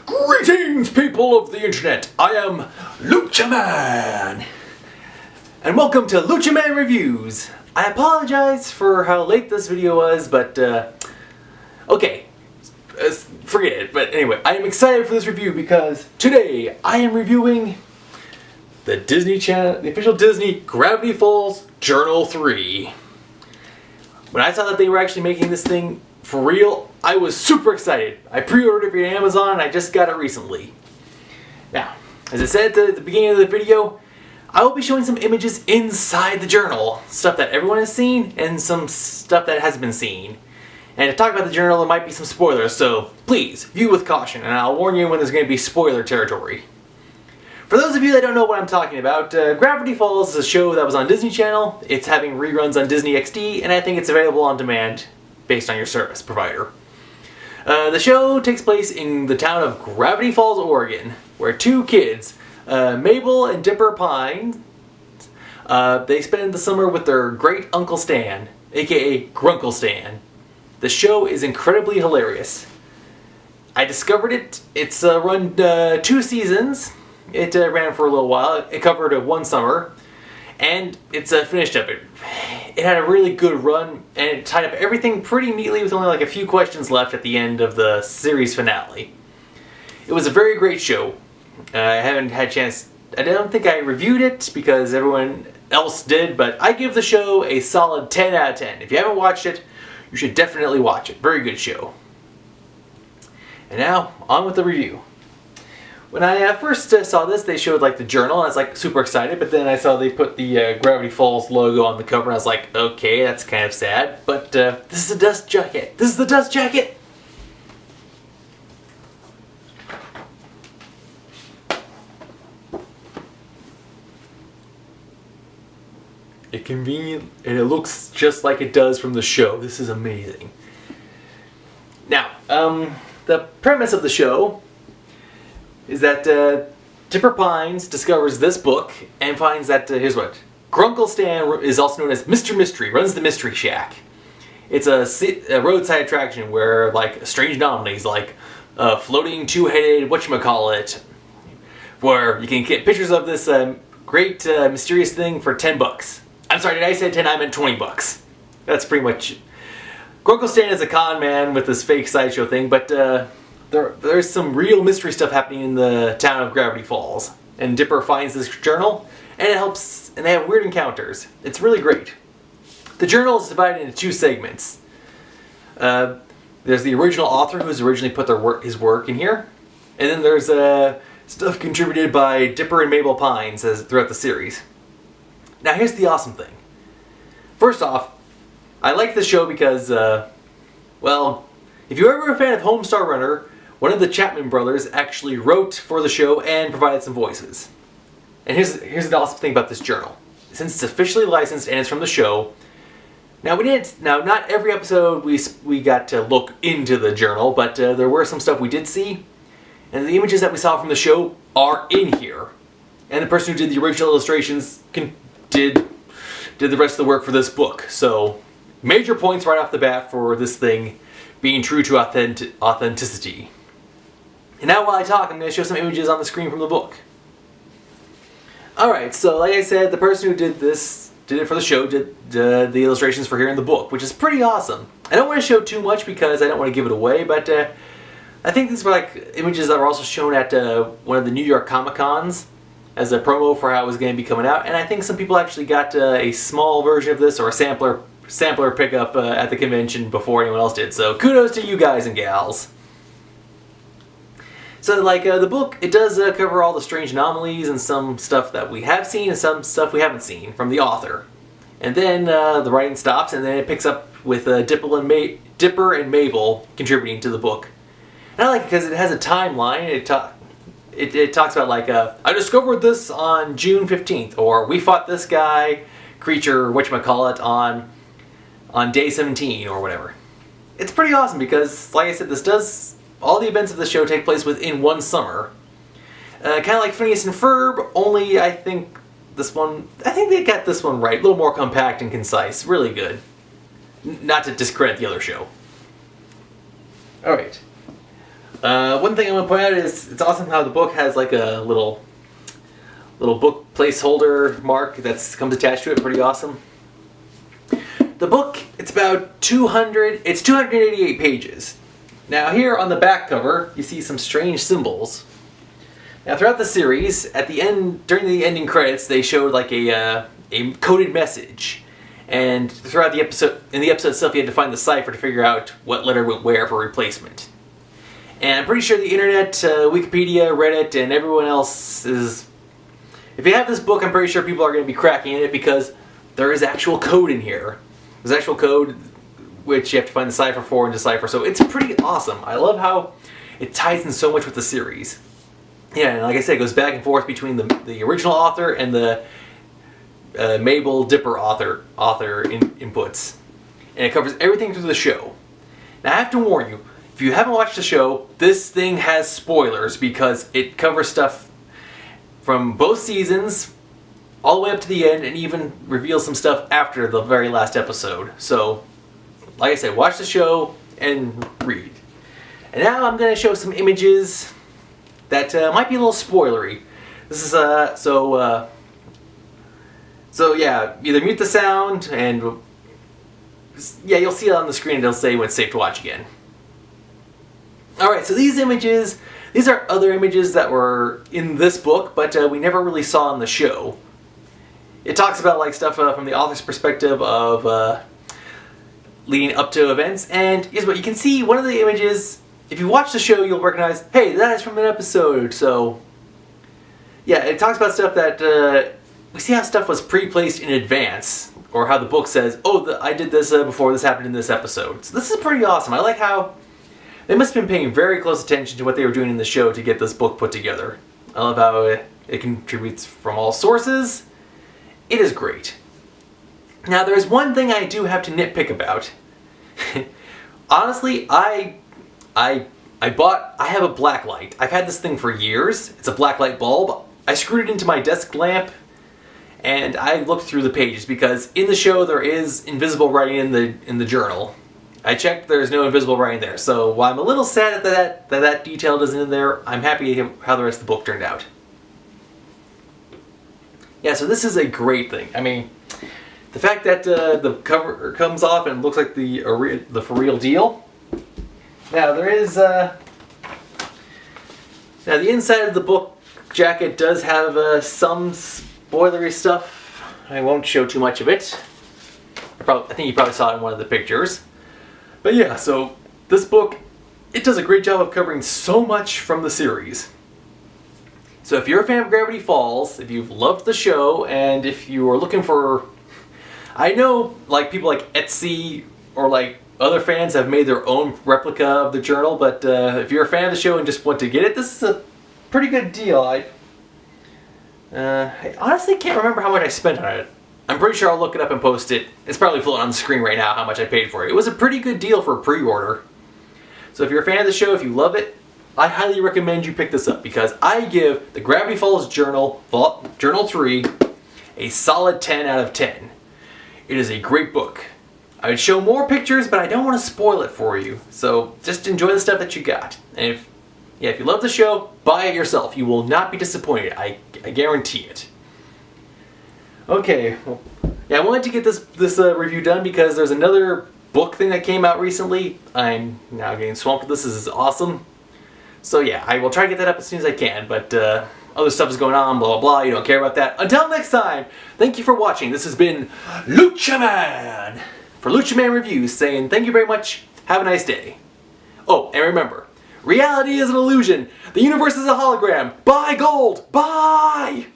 Greetings, people of the internet! I am Lucha Man! And welcome to Lucha Man Reviews! I apologize for how late this video was, but okay, forget it. But anyway, I am excited for this review because today I am reviewing the Disney Channel, the official Disney Gravity Falls Journal 3. When I saw that they were actually making this thing for real, I was super excited. I pre-ordered it via Amazon and I just got it recently. Now, as I said at the beginning of the video, I will be showing some images inside the journal. Stuff that everyone has seen and some stuff that hasn't been seen. And to talk about the journal, there might be some spoilers, so please, view with caution, and I'll warn you when there's going to be spoiler territory. For those of you that don't know what I'm talking about, Gravity Falls is a show that was on Disney Channel. It's having reruns on Disney XD, and I think it's available on demand based on your service provider. The show takes place in the town of Gravity Falls, Oregon, where two kids, Mabel and Dipper Pines, they spend the summer with their great Uncle Stan, aka Grunkle Stan. The show is incredibly hilarious. I discovered it. It's run 2 seasons. It ran for a little while. It covered one summer, and it's finished up. It had a really good run, and it tied up everything pretty neatly with only like a few questions left at the end of the series finale. It was a very great show. I haven't had a chance. I don't think I reviewed it because everyone else did, but I give the show a solid 10 out of 10. If you haven't watched it, you should definitely watch it. Very good show. And now, on with the review. When I first saw this, they showed like the journal, and I was like super excited, but then I saw they put the Gravity Falls logo on the cover, and I was like, okay, that's kind of sad, but this is a dust jacket. This is the dust jacket! It's convenient, and it looks just like it does from the show. This is amazing. Now, the premise of the show is that Dipper Pines discovers this book and finds that, here's what, Grunkle Stan is also known as Mr. Mystery, runs the Mystery Shack. It's a roadside attraction where, like, strange anomalies, like floating two-headed whatchamacallit, where you can get pictures of this great mysterious thing for $10. I'm sorry, did I say 10? I meant $20. That's pretty much... Grunkle Stan is a con man with this fake sideshow thing, but there's some real mystery stuff happening in the town of Gravity Falls. And Dipper finds this journal, and it helps, and they have weird encounters. It's really great. The journal is divided into 2 segments. There's the original author who's originally put his work in here, and then there's stuff contributed by Dipper and Mabel Pines throughout the series. Now here's the awesome thing. First off, I like this show because, well, if you're ever a fan of Homestar Runner, one of the Chapman brothers actually wrote for the show and provided some voices. And here's the awesome thing about this journal. Since it's officially licensed and it's from the show, now not every episode we got to look into the journal, but there were some stuff we did see, and the images that we saw from the show are in here. And the person who did the original illustrations did the rest of the work for this book. So major points right off the bat for this thing being true to authenticity. And now while I talk, I'm going to show some images on the screen from the book. Alright, so like I said, the person who did it for the show, did the illustrations for here in the book, which is pretty awesome. I don't want to show too much because I don't want to give it away, but I think these were like images that were also shown at one of the New York Comic-Cons as a promo for how it was going to be coming out, and I think some people actually got a small version of this or a sampler pickup at the convention before anyone else did, so kudos to you guys and gals. So like the book, it does cover all the strange anomalies and some stuff that we have seen and some stuff we haven't seen from the author. And then the writing stops, and then it picks up with Dipper and Mabel contributing to the book. And I like it because it has a timeline. It talks about like, I discovered this on June 15th, or we fought this guy, creature, whatchamacallit, on day 17, or whatever. It's pretty awesome because, like I said, all the events of the show take place within one summer. Kind of like Phineas and Ferb, only I think they got this one right. A little more compact and concise. Really good. Not to discredit the other show. Alright. One thing I want to point out is it's awesome how the book has like a little book placeholder mark that comes attached to it. Pretty awesome. The book, it's about 288 pages. Now here on the back cover, you see some strange symbols. Now throughout the series, at the end, during the ending credits, they showed like a coded message. And throughout the episode, in the episode itself, you had to find the cipher to figure out what letter went where for replacement. And I'm pretty sure the internet, Wikipedia, Reddit, and everyone else is... If you have this book, I'm pretty sure people are going to be cracking in it because there is actual code in here. There's actual code which you have to find the cipher for and decipher, so it's pretty awesome. I love how it ties in so much with the series. Yeah, and like I said, it goes back and forth between the original author and the Mabel Dipper author inputs. And it covers everything through the show. Now I have to warn you, if you haven't watched the show, this thing has spoilers because it covers stuff from both seasons all the way up to the end and even reveals some stuff after the very last episode. So, like I said, watch the show and read. And now I'm going to show some images that might be a little spoilery. This is, so yeah, either mute the sound and, yeah, you'll see it on the screen and it'll say when it's safe to watch again. Alright, so these images, these are other images that were in this book, but we never really saw in the show. It talks about like stuff from the author's perspective of leading up to events, and here's what you can see. One of the images, if you watch the show, you'll recognize, hey, that is from an episode. So, yeah, it talks about stuff that we see how stuff was pre-placed in advance, or how the book says, oh, I did this before this happened in this episode. So this is pretty awesome. I like how they must have been paying very close attention to what they were doing in the show to get this book put together. I love how it contributes from all sources. It is great. Now, there's one thing I do have to nitpick about. Honestly, I have a black light. I've had this thing for years. It's a black light bulb. I screwed it into my desk lamp, and I looked through the pages because in the show there is invisible writing in the journal. I checked, there's no invisible writing there. So while I'm a little sad that detail isn't in there, I'm happy how the rest of the book turned out. Yeah, so this is a great thing. I mean, the fact that the cover comes off and looks like the for real deal. Now there is now the inside of the book jacket does have some spoilery stuff. I won't show too much of it. I think you probably saw it in one of the pictures. But yeah, so this book, it does a great job of covering so much from the series. So if you're a fan of Gravity Falls, if you've loved the show, and if you are looking for... I know like people like Etsy or like other fans have made their own replica of the journal, but if you're a fan of the show and just want to get it, this is a pretty good deal. I honestly can't remember how much I spent on it. I'm pretty sure I'll look it up and post it. It's probably floating on the screen right now how much I paid for it. It was a pretty good deal for a pre-order. So if you're a fan of the show, if you love it, I highly recommend you pick this up because I give the Gravity Falls Journal, Journal 3, a solid 10 out of 10. It is a great book. I would show more pictures, but I don't want to spoil it for you. So just enjoy the stuff that you got. And if you love the show, buy it yourself. You will not be disappointed. I guarantee it. Okay, well, yeah, I wanted to get this review done because there's another book thing that came out recently. I'm now getting swamped with this. This is awesome. So yeah, I will try to get that up as soon as I can, but other stuff is going on, blah blah blah, you don't care about that. Until next time, thank you for watching. This has been Lucha Man for Lucha Man Reviews saying thank you very much, have a nice day. Oh, and remember, reality is an illusion, the universe is a hologram, buy gold, buy!